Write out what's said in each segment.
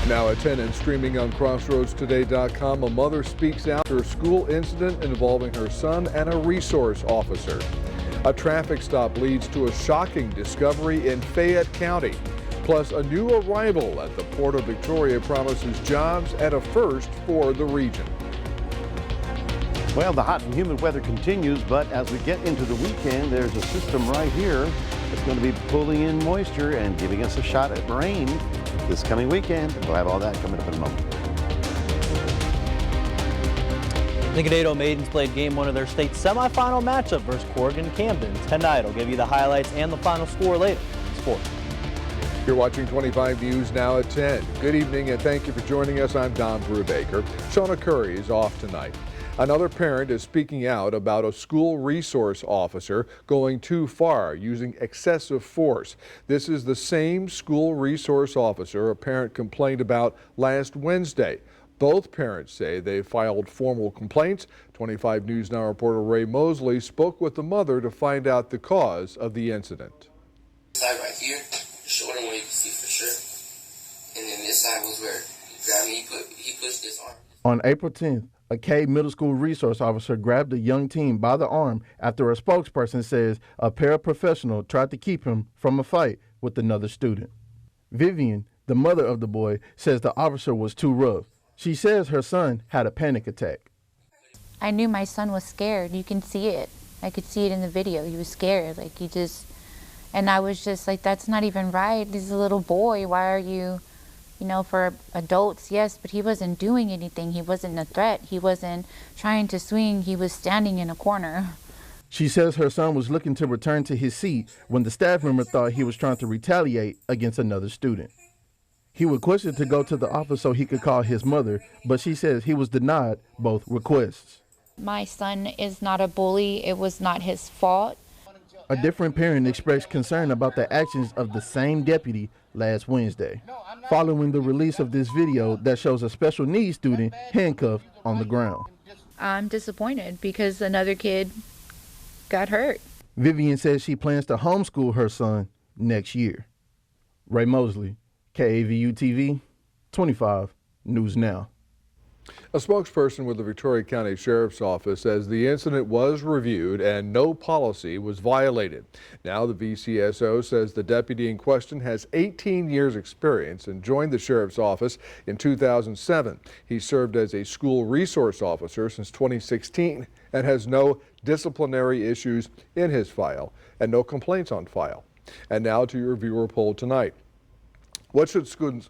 Now at 10 and streaming on crossroadstoday.com, a mother speaks out after a school incident involving her son and a resource officer. A traffic stop leads to a shocking discovery in Fayette County. Plus, a new arrival at the Port of Victoria promises jobs and a first for the region. Well, the hot and humid weather continues, but as we get into the weekend, there's a system right here that's going to be pulling in moisture and giving us a shot at rain this coming weekend. We'll have all that coming up in a moment. The Ganado Maidens played game one of their state semifinal matchup versus Corrigan Camden. Tonight, I'll give you the highlights and the final score later in sports. You're watching 25 News now at 10. Good evening and thank you for joining us. I'm Don Brubaker. Shauna Curry is off tonight. Another parent is speaking out about a school resource officer going too far, using excessive force. This is the same school resource officer a parent complained about last Wednesday. Both parents say they filed formal complaints. 25 News Now reporter Ray Mosley spoke with the mother to find out the cause of the incident. This side right here, the shorter one you can see for sure. And then this side was where he grabbed me, he pushed this arm. On April 10th, a Cade Middle School resource officer grabbed a young teen by the arm after a spokesperson says a paraprofessional tried to keep him from a fight with another student. Vivian, the mother of the boy, says the officer was too rough. She says her son had a panic attack. I knew my son was scared. You can see it. I could see it in the video. He was scared. And I was just like, that's not even right. He's a little boy. Why are you, for adults, yes, but he wasn't doing anything. He wasn't a threat. He wasn't trying to swing. He was standing in a corner. She says her son was looking to return to his seat when the staff member thought he was trying to retaliate against another student. He requested to go to the office so he could call his mother, but she says he was denied both requests. My son is not a bully. It was not his fault. A different parent expressed concern about the actions of the same deputy last Wednesday, following the release of this video that shows a special needs student handcuffed on the ground. I'm disappointed because another kid got hurt. Vivian says she plans to homeschool her son next year. Ray Mosley, KAVU TV, 25 News Now. A spokesperson with the Victoria County Sheriff's Office says the incident was reviewed and no policy was violated. Now the VCSO says the deputy in question has 18 years experience and joined the Sheriff's Office in 2007. He served as a school resource officer since 2016 and has no disciplinary issues in his file and no complaints on file. And now to your viewer poll tonight. What should schools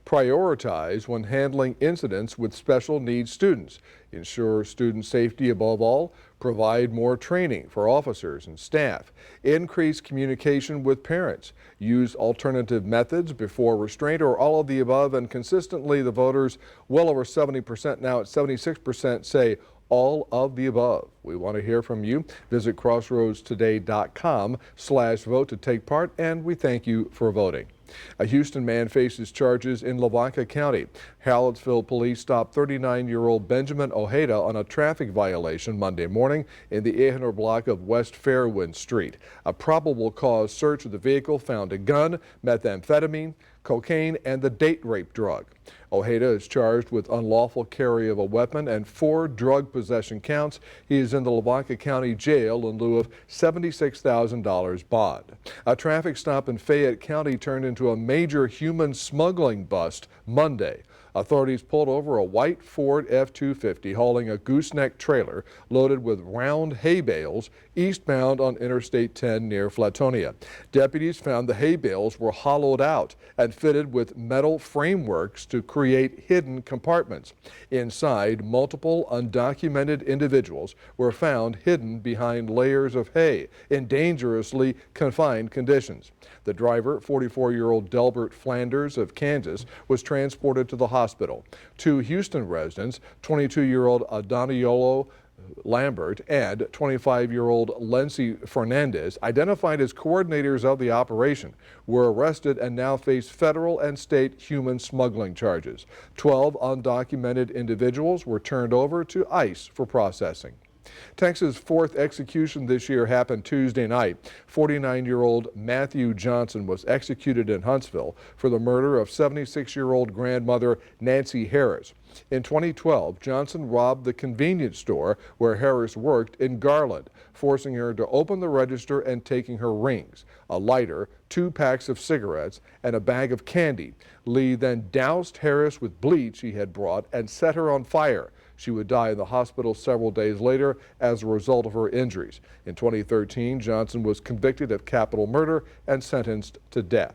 prioritize when handling incidents with special needs students? Ensure student safety above all, provide more training for officers and staff, increase communication with parents, use alternative methods before restraint, or all of the above. And consistently, the voters, well over 70%, now at 76%, say all of the above. We want to hear from you. Visit crossroadstoday.com/vote to take part, and we thank you for voting. A Houston man faces charges in Lavaca County. Hallettsville police stopped 39-year-old Benjamin Ojeda on a traffic violation Monday morning in the 800 block of West Fairwind Street. A probable cause search of the vehicle found a gun, methamphetamine, cocaine, and the date rape drug. Ojeda is charged with unlawful carry of a weapon and 4 drug possession counts. He is in the Lavaca County Jail in lieu of $76,000 bond. A traffic stop in Fayette County turned into a major human smuggling bust Monday. Authorities pulled over a white Ford F-250 hauling a gooseneck trailer loaded with round hay bales eastbound on Interstate 10 near Flatonia. Deputies found the hay bales were hollowed out and fitted with metal frameworks to create hidden compartments. Inside, multiple undocumented individuals were found hidden behind layers of hay in dangerously confined conditions. The driver, 44-year-old Delbert Flanders of Kansas, was transported to the hospital. 2 Houston residents, 22-year-old Adoniolo Lambert and 25-year-old Lency Fernandez, identified as coordinators of the operation, were arrested and now face federal and state human smuggling charges. 12 undocumented individuals were turned over to ICE for processing. Texas' fourth execution this year happened Tuesday night. 49-year-old Matthew Johnson was executed in Huntsville for the murder of 76-year-old grandmother Nancy Harris. In 2012, Johnson robbed the convenience store where Harris worked in Garland, forcing her to open the register and taking her rings, a lighter, 2 packs of cigarettes, and a bag of candy. Lee then doused Harris with bleach he had brought and set her on fire. She would die in the hospital several days later as a result of her injuries. In 2013, Johnson was convicted of capital murder and sentenced to death.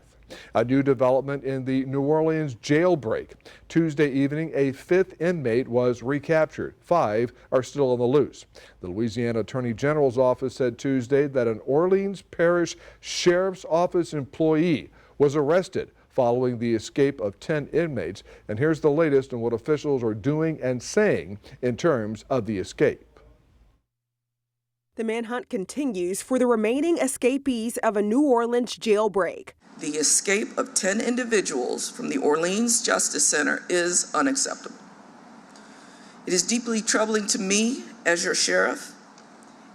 A new development in the New Orleans jailbreak. Tuesday evening, a 5th inmate was recaptured. 5 are still on the loose. The Louisiana Attorney General's office said Tuesday that an Orleans Parish Sheriff's Office employee was arrested following the escape of 10 inmates. And here's the latest on what officials are doing and saying in terms of the escape. The manhunt continues for the remaining escapees of a New Orleans jailbreak. The escape of 10 individuals from the Orleans Justice Center is unacceptable. It is deeply troubling to me as your sheriff,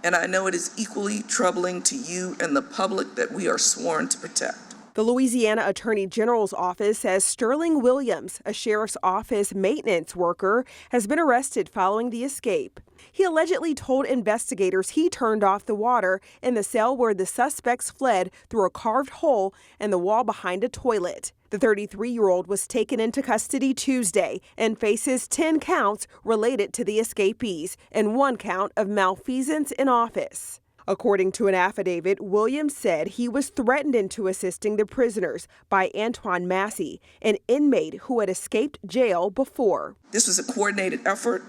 and I know it is equally troubling to you and the public that we are sworn to protect. The Louisiana Attorney General's office says Sterling Williams, a sheriff's office maintenance worker, has been arrested following the escape. He allegedly told investigators he turned off the water in the cell where the suspects fled through a carved hole in the wall behind a toilet. The 33-year-old was taken into custody Tuesday and faces 10 counts related to the escapees and 1 count of malfeasance in office. According to an affidavit, Williams said he was threatened into assisting the prisoners by Antoine Massey, an inmate who had escaped jail before. This was a coordinated effort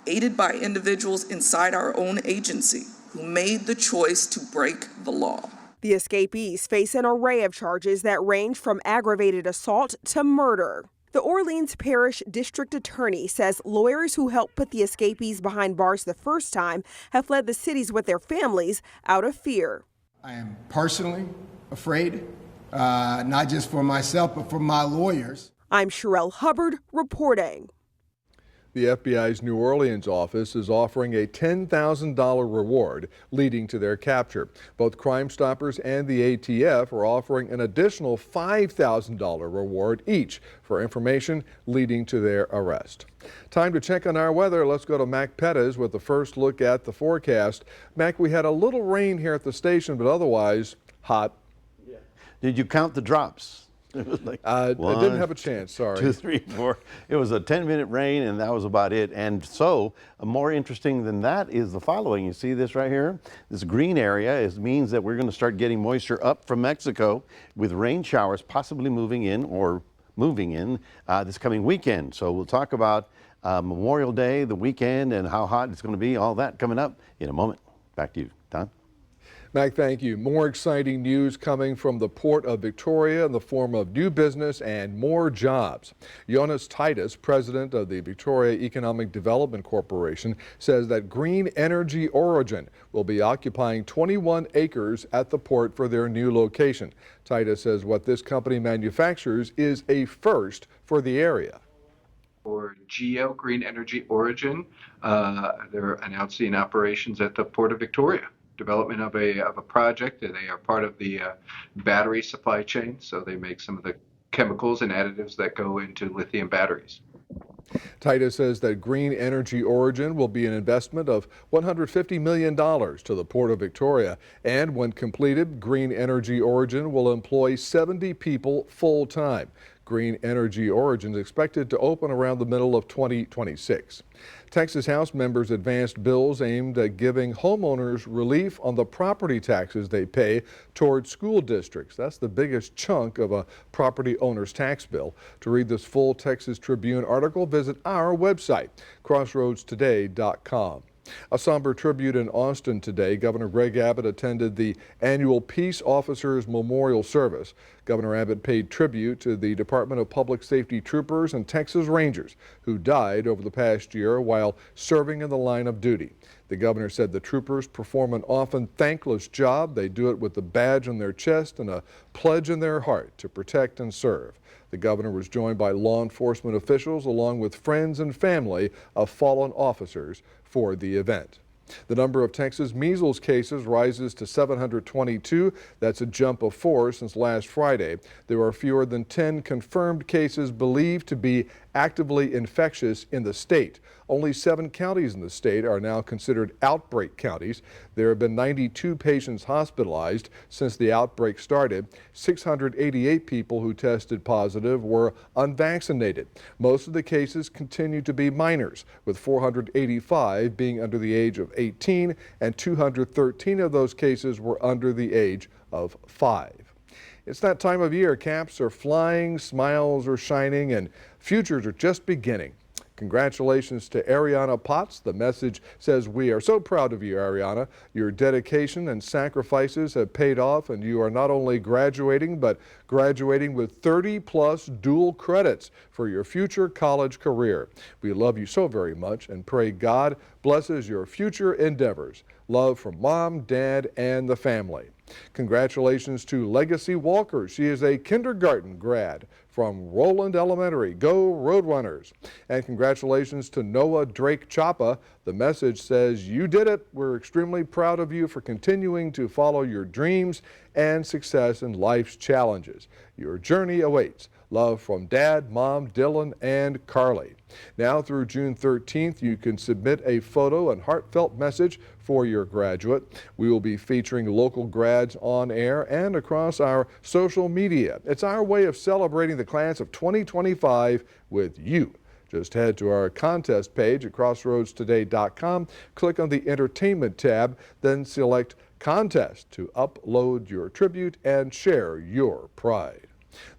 aided by individuals inside our own agency who made the choice to break the law. The escapees face an array of charges that range from aggravated assault to murder. The Orleans Parish District Attorney says lawyers who helped put the escapees behind bars the first time have fled the cities with their families out of fear. I am personally afraid, not just for myself, but for my lawyers. I'm Sherelle Hubbard reporting. The FBI's New Orleans office is offering a $10,000 reward leading to their capture. Both Crime Stoppers and the ATF are offering an additional $5,000 reward each for information leading to their arrest. Time to check on our weather. Let's go to Mac Pettis with the first look at the forecast. Mac, we had a little rain here at the station, but otherwise hot. Yeah. Did you count the drops? It was like I didn't have a chance, sorry. 2, 3, 4. It was a 10-minute rain, and that was about it. And so, more interesting than that is the following. You see this right here? This green area means that we're going to start getting moisture up from Mexico with rain showers possibly moving in this coming weekend. So we'll talk about Memorial Day, the weekend, and how hot it's going to be, all that coming up in a moment. Back to you, Don. Mac, thank you. More exciting news coming from the Port of Victoria in the form of new business and more jobs. Jonas Titus, president of the Victoria Economic Development Corporation, says that Green Energy Origin will be occupying 21 acres at the port for their new location. Titus says what this company manufactures is a first for the area. For GEO, Green Energy Origin, they're announcing operations at the Port of Victoria. Development of a project. They are part of the battery supply chain, so they make some of the chemicals and additives that go into lithium batteries. Titus says that Green Energy Origin will be an investment of $150 million to the Port of Victoria, and when completed, Green Energy Origin will employ 70 people full-time. Green Energy Origin is expected to open around the middle of 2026. Texas House members advanced bills aimed at giving homeowners relief on the property taxes they pay towards school districts. That's the biggest chunk of a property owner's tax bill. To read this full Texas Tribune article, visit our website, crossroadstoday.com. A somber tribute in Austin today. Governor Greg Abbott attended the annual Peace Officers Memorial Service. Governor Abbott paid tribute to the Department of Public Safety troopers and Texas Rangers who died over the past year while serving in the line of duty. The governor said the troopers perform an often thankless job. They do it with a badge on their chest and a pledge in their heart to protect and serve. The governor was joined by law enforcement officials along with friends and family of fallen officers for the event. The number of Texas measles cases rises to 722. That's a jump of 4 since last Friday. There are fewer than 10 confirmed cases believed to be actively infectious in the state. Only 7 counties in the state are now considered outbreak counties. There have been 92 patients hospitalized since the outbreak started. 688 people who tested positive were unvaccinated. Most of the cases continue to be minors, with 485 being under the age of 18, and 213 of those cases were under the age of 5. It's that time of year. Caps are flying, smiles are shining, and futures are just beginning. Congratulations to Ariana Potts. The message says, "We are so proud of you, Ariana. Your dedication and sacrifices have paid off, and you are not only graduating, but graduating with 30+ dual credits for your future college career. We love you so very much and pray God blesses your future endeavors. Love from Mom, Dad, and the family." Congratulations to Legacy Walker. She is a kindergarten grad from Roland Elementary. Go Roadrunners. And congratulations to Noah Drake Chapa. The message says, "You did it. We're extremely proud of you for continuing to follow your dreams and success in life's challenges. Your journey awaits. Love from Dad, Mom, Dylan, and Carly." Now through June 13th, you can submit a photo and heartfelt message for your graduate. We will be featuring local grads on air and across our social media. It's our way of celebrating the class of 2025 with you. Just head to our contest page at crossroadstoday.com, click on the Entertainment tab, then select Contest to upload your tribute and share your pride.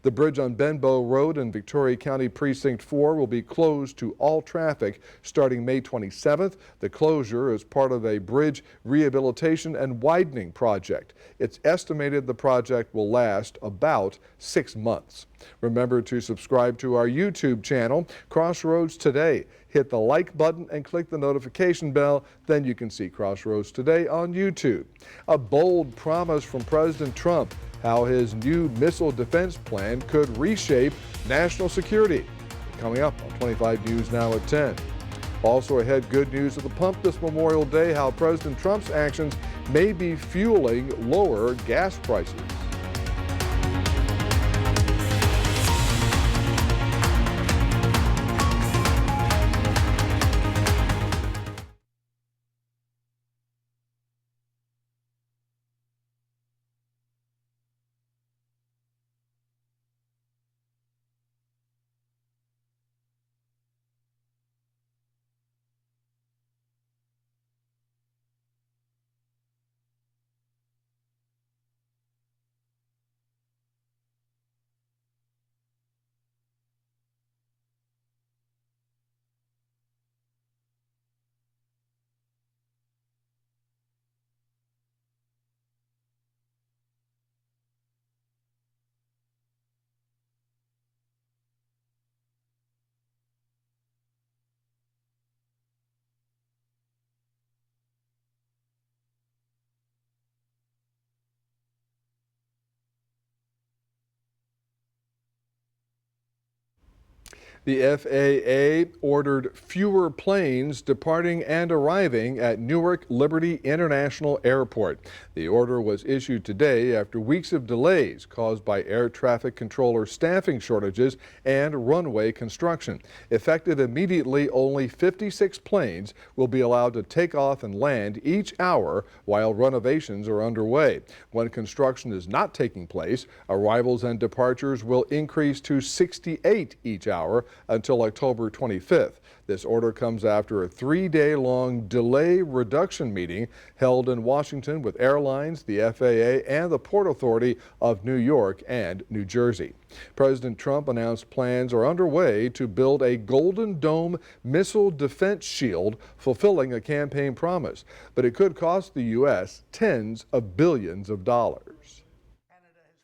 The bridge on Benbow Road in Victoria County Precinct 4 will be closed to all traffic starting May 27th. The closure is part of a bridge rehabilitation and widening project. It's estimated the project will last about 6 months. Remember to subscribe to our YouTube channel, Crossroads Today. Hit the like button and click the notification bell. Then you can see Crossroads Today on YouTube. A bold promise from President Trump, how his new missile defense plan could reshape national security. Coming up on 25 News Now at 10. Also ahead, good news at the pump this Memorial Day, how President Trump's actions may be fueling lower gas prices. The FAA ordered fewer planes departing and arriving at Newark Liberty International Airport. The order was issued today after weeks of delays caused by air traffic controller staffing shortages and runway construction. Effective immediately, only 56 planes will be allowed to take off and land each hour while renovations are underway. When construction is not taking place, arrivals and departures will increase to 68 each hour until October 25th. This order comes after a 3-day-long delay reduction meeting held in Washington with airlines, the FAA, and the Port Authority of New York and New Jersey. President Trump announced plans are underway to build a Golden Dome missile defense shield, fulfilling a campaign promise. But it could cost the U.S. tens of billions of dollars.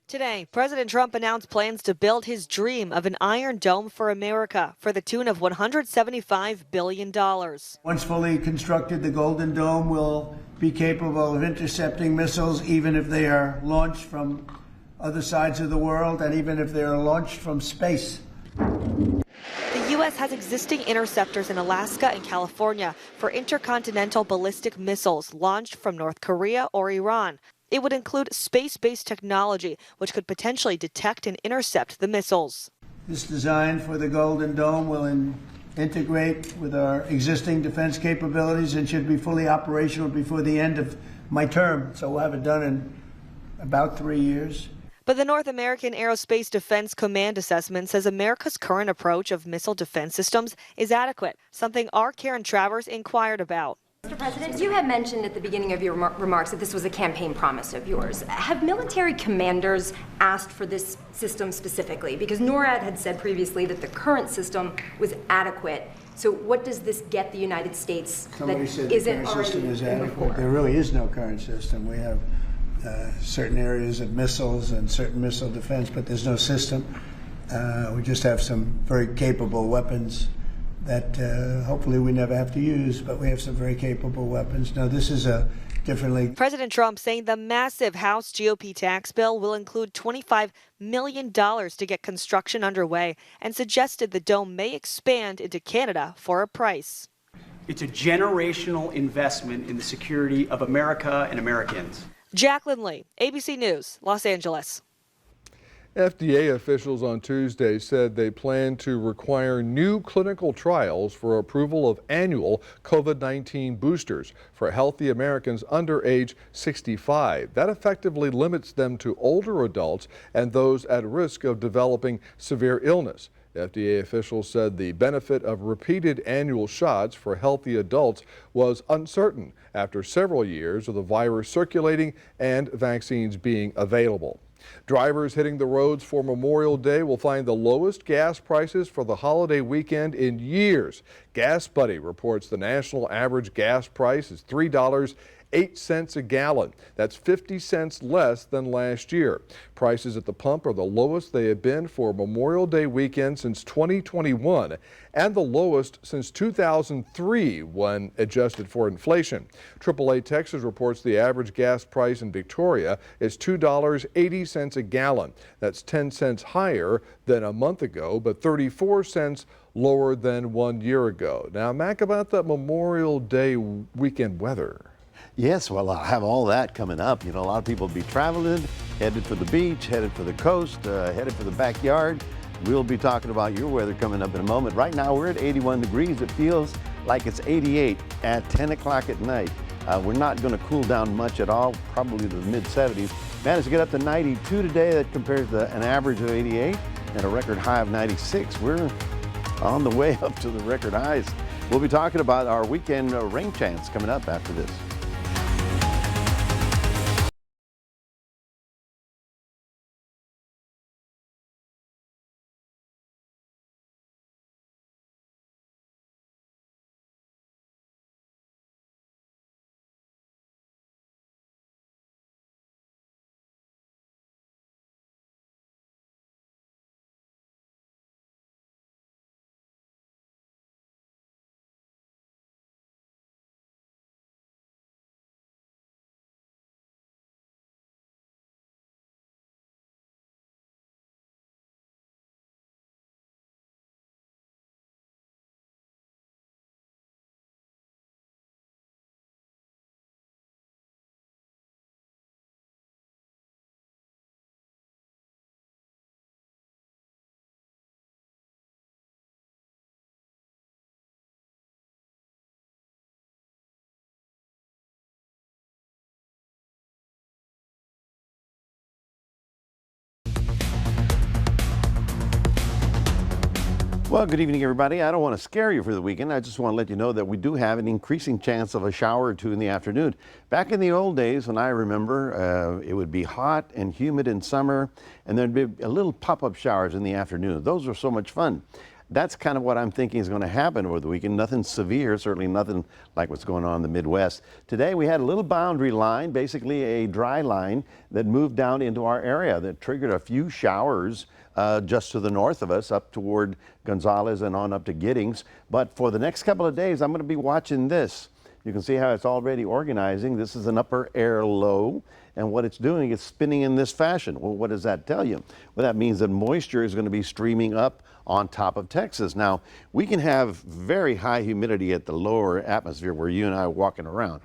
Today, President Trump announced plans to build his dream of an Iron Dome for America for the tune of $175 billion. Once fully constructed, the Golden Dome will be capable of intercepting missiles even if they are launched from other sides of the world and even if they are launched from space. The U.S. has existing interceptors in Alaska and California for intercontinental ballistic missiles launched from North Korea or Iran. It would include space-based technology, which could potentially detect and intercept the missiles. This design for the Golden Dome will integrate with our existing defense capabilities and should be fully operational before the end of my term. So we'll have it done in about 3 years. But the North American Aerospace Defense Command Assessment says America's current approach of missile defense systems is adequate, something our Karen Travers inquired about. Mr. President, you had mentioned at the beginning of your remarks that this was a campaign promise of yours. Have military commanders asked for this system specifically? Because NORAD had said previously that the current system was adequate. So what does this get the United States Somebody that said the isn't current system is already adequate. There really is no current system. We have certain areas of missiles and certain missile defense, but there's no system. We just have some very capable weapons that hopefully we never have to use, but we have some very capable weapons. Now, this is a differently. President Trump saying the massive House GOP tax bill will include $25 million to get construction underway and suggested the dome may expand into Canada for a price. It's a generational investment in the security of America and Americans. Jacqueline Lee, ABC News, Los Angeles. FDA officials on Tuesday said they plan to require new clinical trials for approval of annual COVID-19 boosters for healthy Americans under age 65. That effectively limits them to older adults and those at risk of developing severe illness. FDA officials said the benefit of repeated annual shots for healthy adults was uncertain after several years of the virus circulating and vaccines being available. Drivers hitting the roads for Memorial Day will find the lowest gas prices for the holiday weekend in years. Gas Buddy reports the national average gas price is $3.08 a gallon. That's 50 cents less than last year. Prices at the pump are the lowest they have been for Memorial Day weekend since 2021 and the lowest since 2003 when adjusted for inflation. AAA Texas reports the average gas price in Victoria is $2.80 a gallon. That's 10 cents higher than a month ago, but 34 cents lower than 1 year ago. Now, Mac, about that Memorial Day weekend weather. Yes, well, I'll have all that coming up. You know, a lot of people will be traveling, headed for the beach, headed for the coast, headed for the backyard. We'll be talking about your weather coming up in a moment. Right now, we're at 81 degrees. It feels like it's 88 at 10 o'clock at night. We're not going to cool down much at all, probably to the mid-70s. Managed to get up to 92 today. That compares to an average of 88 and a record high of 96. We're on the way up to the record highs. We'll be talking about our weekend rain chance coming up after this. Well, good evening, everybody. I don't want to scare you for the weekend. I just want to let you know that we do have an increasing chance of a shower or two in the afternoon. Back in the old days, when I remember, it would be hot and humid in summer, and there'd be a little pop-up showers in the afternoon. Those were so much fun. That's kind of what I'm thinking is going to happen over the weekend. Nothing severe, certainly nothing like what's going on in the Midwest. Today we had a little boundary line, basically a dry line that moved down into our area that triggered a few showers just to the north of us, up toward Gonzales and on up to Giddings. But for the next couple of days, I'm going to be watching this. You can see how it's already organizing. This is an upper air low, and what it's doing is spinning in this fashion. Well, what does that tell you? Well, that means that moisture is going to be streaming up on top of Texas. Now, we can have very high humidity at the lower atmosphere where you and I are walking around,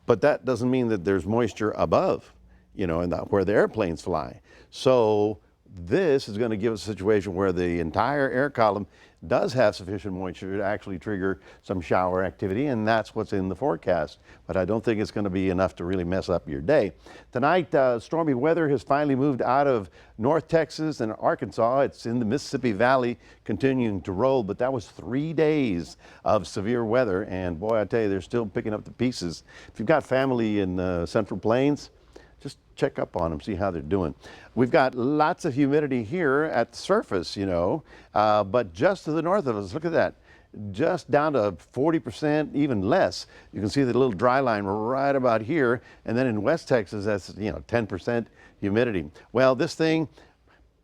but that doesn't mean that there's moisture above, you know, where the airplanes fly. So this is going to give us a situation where the entire air column does have sufficient moisture to actually trigger some shower activity, and that's what's in the forecast. But I don't think it's going to be enough to really mess up your day. Tonight, stormy weather has finally moved out of North Texas and Arkansas. It's in the Mississippi Valley continuing to roll, but that was 3 days of severe weather, and boy, I tell you, they're still picking up the pieces. If you've got family in the Central Plains, just check up on them, see how they're doing. We've got lots of humidity here at the surface, you know, but just to the north of us, look at that, just down to 40%, even less. You can see the little dry line right about here, and then in West Texas, that's, you know, 10% humidity. Well, this thing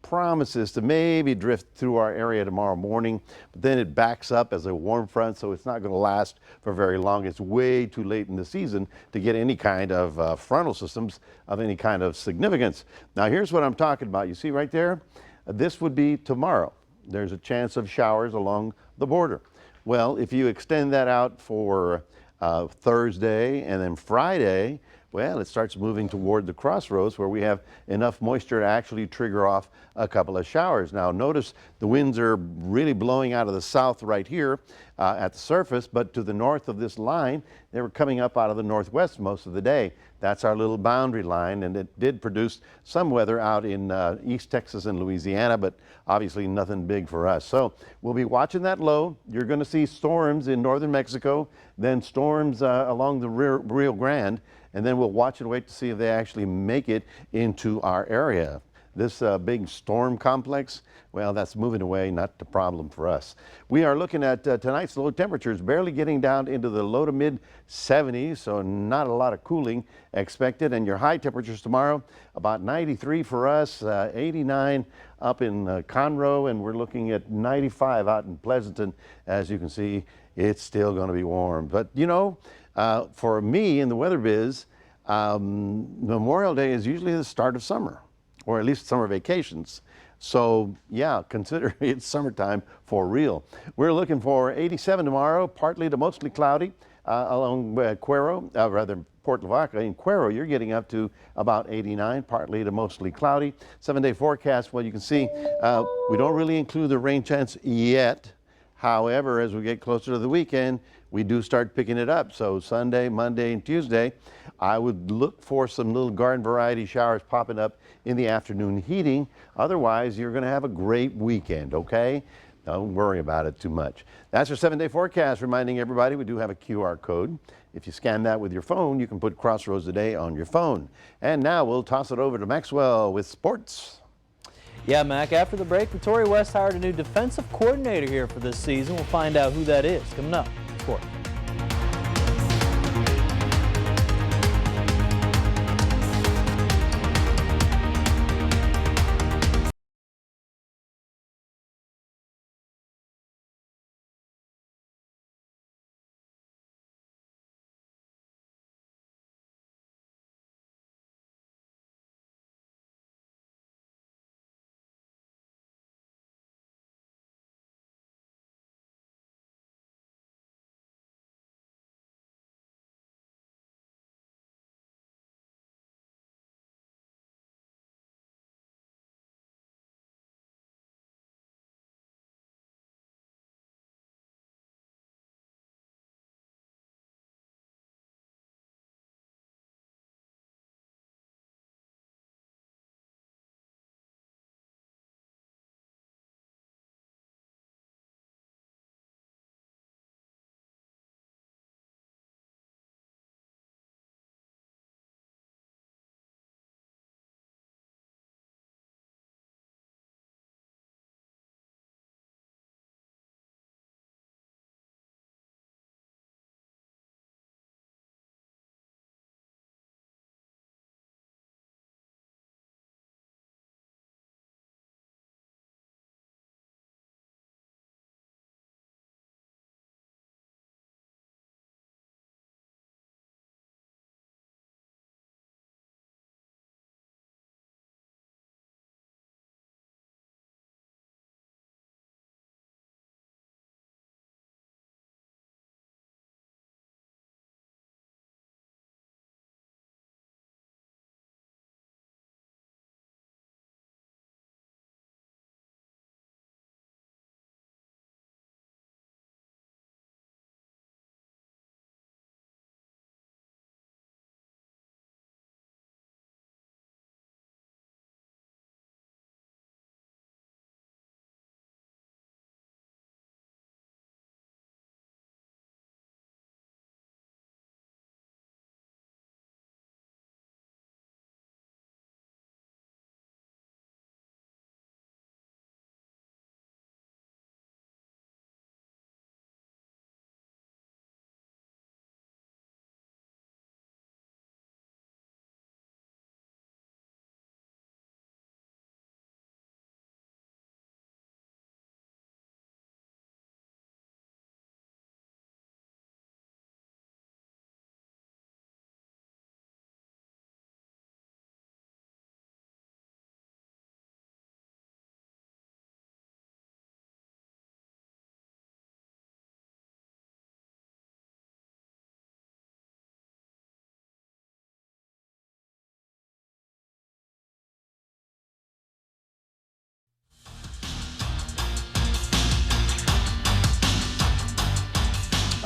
promises to maybe drift through our area tomorrow morning, but then it backs up as a warm front, so it's not going to last for very long. It's way too late in the season to get any kind of frontal systems of any kind of significance. Now, here's what I'm talking about. You see right there? This would be tomorrow. There's a chance of showers along the border. Well, if you extend that out for Thursday and then Friday, well, it starts moving toward the crossroads where we have enough moisture to actually trigger off a couple of showers. Now, notice the winds are really blowing out of the south right here at the surface, but to the north of this line, they were coming up out of the northwest most of the day. That's our little boundary line, and it did produce some weather out in East Texas and Louisiana, but obviously nothing big for us. So we'll be watching that low. You're going to see storms in northern Mexico, then storms along the Rio Grande, and then we'll watch and wait to see if they actually make it into our area. This big storm complex, well, that's moving away, not the problem for us. We are looking at tonight's low temperatures barely getting down into the low to mid 70s, so not a lot of cooling expected. And your high temperatures tomorrow, about 93 for us, 89 up in Conroe, and we're looking at 95 out in Pleasanton. As you can see, it's still going to be warm. But, you know, for me in the weather biz, Memorial Day is usually the start of summer, or at least summer vacations. So yeah, consider it's summertime for real. We're looking for 87 tomorrow, partly to mostly cloudy along Cuero, rather Port Lavaca. In Cuero, you're getting up to about 89, partly to mostly cloudy. 7-day forecast, well, you can see we don't really include the rain chance yet. However, as we get closer to the weekend, we do start picking it up. So Sunday, Monday, and Tuesday, I would look for some little garden variety showers popping up in the afternoon heating. Otherwise, you're going to have a great weekend, okay? Don't worry about it too much. That's your 7-day forecast, reminding everybody we do have a QR code. If you scan that with your phone, you can put Crossroads Today on your phone. And now we'll toss it over to Maxwell with sports. Yeah, Mac, after the break, Victoria West hired a new defensive coordinator here for this season. We'll find out who that is coming up. Sport.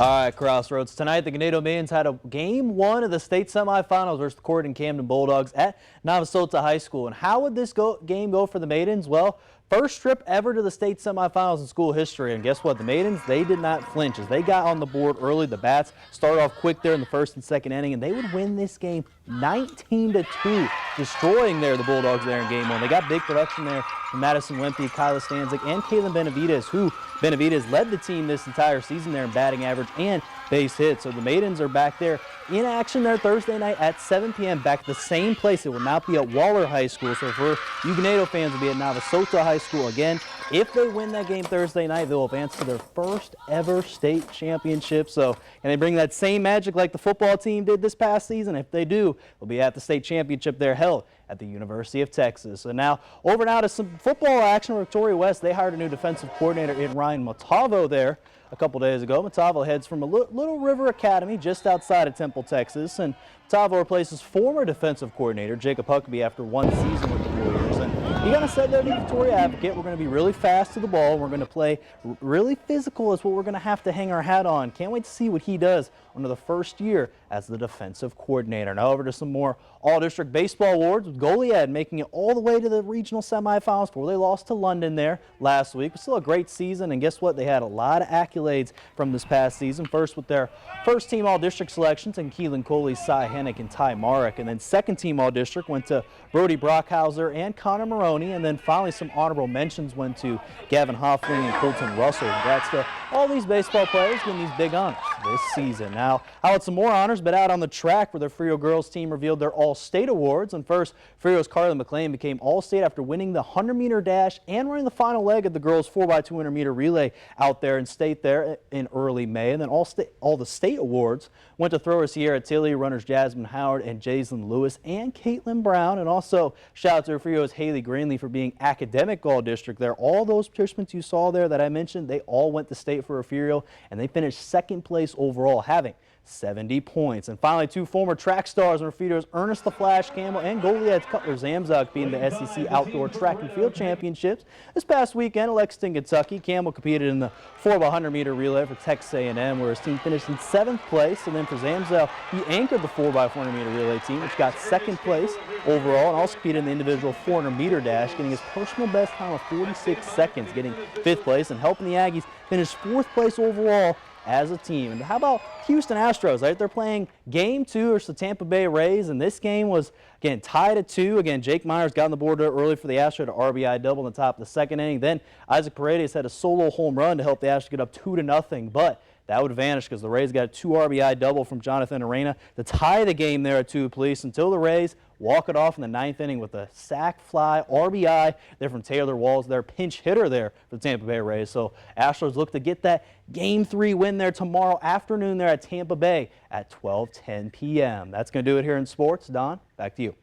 All right, Crossroads. Tonight, the Ganado Maidens had a game 1 of the state semifinals versus the Corydon Camden Bulldogs at Navasota High School. And how would this game go for the Maidens? Well, first trip ever to the state semifinals in school history. And guess what? The Maidens, they did not flinch as they got on the board early. The Bats started off quick there in the first and second inning, and they would win this game 19-2, destroying the Bulldogs there in game 1. They got big production there from Madison Wimpy, Kyla Stanzik, and Kaylin Benavides, who Benavides led the team this entire season there in batting average and base hits. So the Maidens are back there in action there Thursday night at 7 p.m. back at the same place. It will not be at Waller High School. So for you Ganado fans, it will be at Navasota High School again. If they win that game Thursday night, they'll advance to their first ever state championship. So can they bring that same magic like the football team did this past season? If they do, they'll be at the state championship there held at the University of Texas. So now over now to some football action. Victoria West, they hired a new defensive coordinator in Ryan Matavo there a couple days ago. Matavo heads from a Little River Academy just outside of Temple, Texas, and Matavo replaces former defensive coordinator Jacob Huckabee after 1 season with the Warriors. And he kind of said there to Victoria Advocate, we're going to be really fast to the ball. We're going to play really physical is what we're going to have to hang our hat on. Can't wait to see what he does under the first year as the defensive coordinator. Now over to some more all-district baseball awards with Goliad making it all the way to the regional semifinals before they lost to London there last week. But still a great season, and guess what? They had a lot of accolades from this past season. First with their first team all-district selections in Keelan Coley, Cy Hennick, and Ty Marek. And then second team all-district went to Brody Brockhauser and Connor Maroney. And then finally some honorable mentions went to Gavin Hoffling and Colton Russell. Congrats to all these baseball players getting these big honors this season. Now, how about some more honors, but out on the track where the Frio girls team revealed their All-State awards. And first, Frio's Carly McLean became All-State after winning the 100-meter dash and running the final leg of the girls' 4x200-meter relay out there in state there in early May. And then all the state awards went to throwers Sierra Tilly, runners Jasmine Howard and Jaislyn Lewis, and Caitlin Brown. And also shout out to Frio's Haley Greenlee for being academic all-district there. All those participants you saw there that I mentioned, they all went to state for Refugio, and they finished second place overall, having 70 points. And finally, 2 former track stars and Refugio's Ernest the Flash Campbell and Goliad's Cutler Zamzuk being the SEC Outdoor Track and Field Championships this past weekend in Lexington, Kentucky. Campbell competed in the 4x100-meter relay for Texas A&M, where his team finished in 7th place. And then for Zamzuk, he anchored the 4x400-meter relay team, which got 2nd place overall, and also competed in the individual 400-meter dash, getting his personal best time of 46 seconds, getting 5th place, and helping the Aggies finish 4th place overall as a team. And how about Houston Astros, right? They're playing game 2 versus the Tampa Bay Rays, and this game was, again, tied at 2. Again, Jake Myers got on the board early for the Astros, to RBI double in the top of the 2nd inning. Then Isaac Paredes had a solo home run to help the Astros get up 2-0, but that would vanish because the Rays got a 2 RBI double from Jonathan Arena to tie the game there at 2 apiece until the Rays walk it off in the 9th inning with a sac fly RBI there from Taylor Walls, their pinch hitter there for the Tampa Bay Rays. So Astros look to get that Game 3 win there tomorrow afternoon there at Tampa Bay at 12:10 p.m. That's going to do it here in sports. Don, back to you.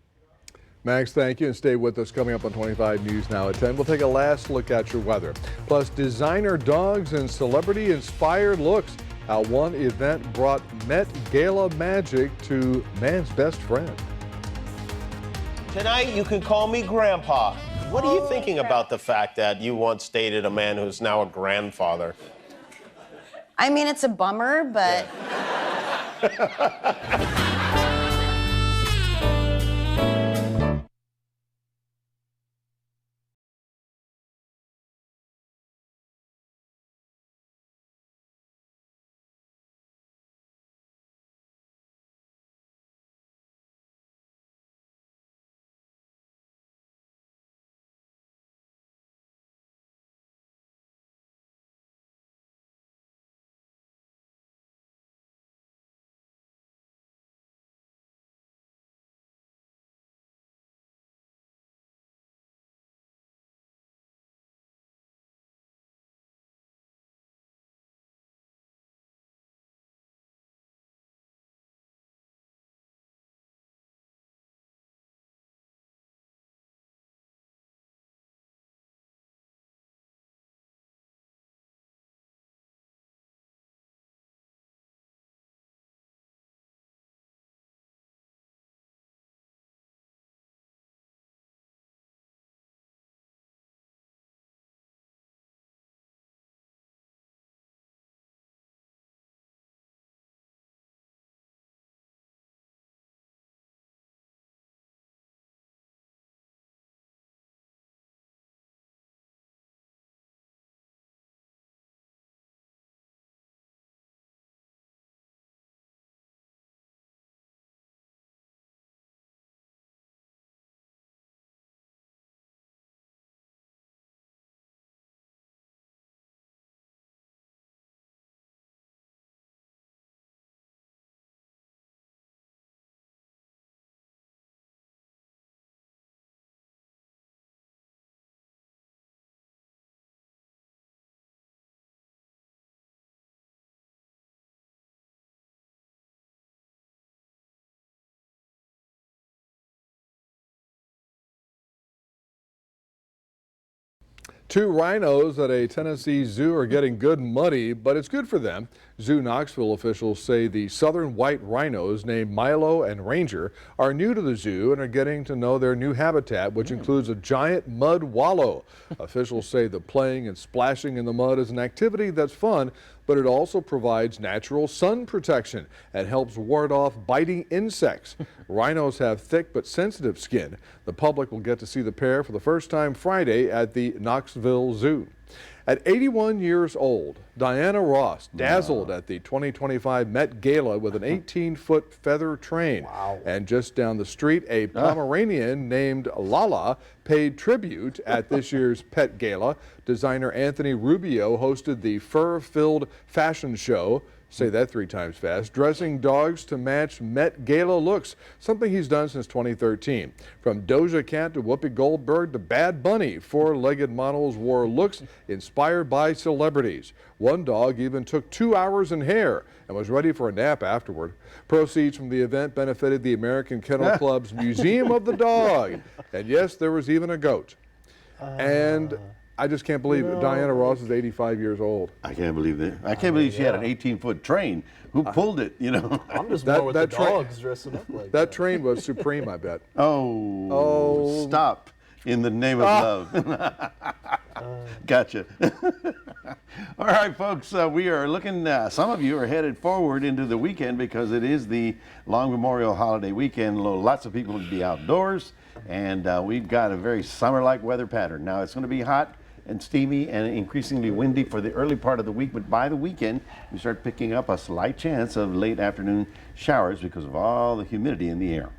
Max, thank you, and stay with us. Coming up on 25 News Now at 10, we'll take a last look at your weather. Plus, designer dogs and celebrity-inspired looks. How one event brought Met Gala magic to man's best friend. Tonight, you can call me Grandpa. What are you thinking about the fact that you once dated a man who's now a grandfather? I mean, it's a bummer, but... Yeah. Two rhinos at a Tennessee zoo are getting good money, but it's good for them. Zoo Knoxville officials say the southern white rhinos named Milo and Ranger are new to the zoo and are getting to know their new habitat, which includes a giant mud wallow. Officials say the playing and splashing in the mud is an activity that's fun, but it also provides natural sun protection and helps ward off biting insects. Rhinos have thick but sensitive skin. The public will get to see the pair for the first time Friday at the Knoxville Zoo. At 81 years old, Diana Ross dazzled at the 2025 Met Gala with an 18-foot feather train. Wow. And just down the street, a Pomeranian named Lala paid tribute at this year's Pet Gala. Designer Anthony Rubio hosted the fur-filled fashion show. Say that 3 times fast. Dressing dogs to match Met Gala looks, something he's done since 2013. From Doja Cat to Whoopi Goldberg to Bad Bunny, 4-legged models wore looks inspired by celebrities. One dog even took 2 hours in hair and was ready for a nap afterward. Proceeds from the event benefited the American Kennel Club's Museum of the Dog. And yes, there was even a goat. And I just can't believe it. Diana Ross is 85 years old. I can't believe that. I can't believe she had an 18-foot train. Who pulled it, you know? I'm just more with the dogs dressing up like that. Train was supreme, I bet. Oh, stop. In the name of love. Gotcha. All right, folks, we are looking, some of you are headed forward into the weekend because it is the long Memorial holiday weekend. Lots of people will be outdoors, and we've got a very summer-like weather pattern. Now, it's going to be hot and steamy and increasingly windy for the early part of the week, but by the weekend, we start picking up a slight chance of late afternoon showers because of all the humidity in the air.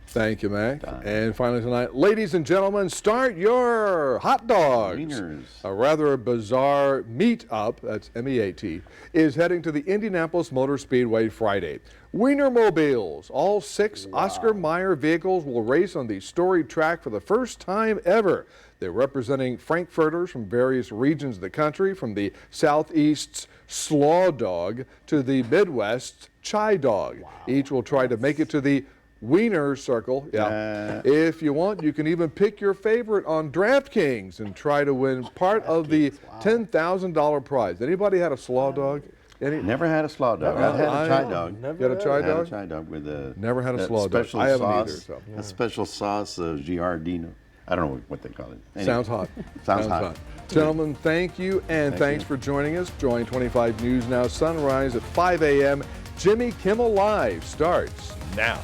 Thank you, Mac. And finally tonight, ladies and gentlemen, start your hot dogs. Wieners. A rather bizarre meet-up, that's M-E-A-T, is heading to the Indianapolis Motor Speedway Friday. Wienermobiles, all 6 Oscar Mayer vehicles will race on the storied track for the first time ever. They're representing Frankfurters from various regions of the country, from the Southeast's Slaw Dog to the Midwest's Chai Dog. Wow. Each will try to make it to the Wiener Circle. Yeah. If you want, you can even pick your favorite on DraftKings and try to win part of the $10,000 prize. Anybody had a Slaw Dog? Never had a Slaw Dog. I've had a Chai Dog. You had a Chai Dog? I had a Chai Dog with a never had a Slaw Dog. I haven't either. So. A special sauce of Giardino. I don't know what they call it. Anyway. Sounds hot. Sounds hot. Gentlemen, thank you, and thanks for joining us. Join 25 News Now Sunrise at 5 a.m. Jimmy Kimmel Live starts now.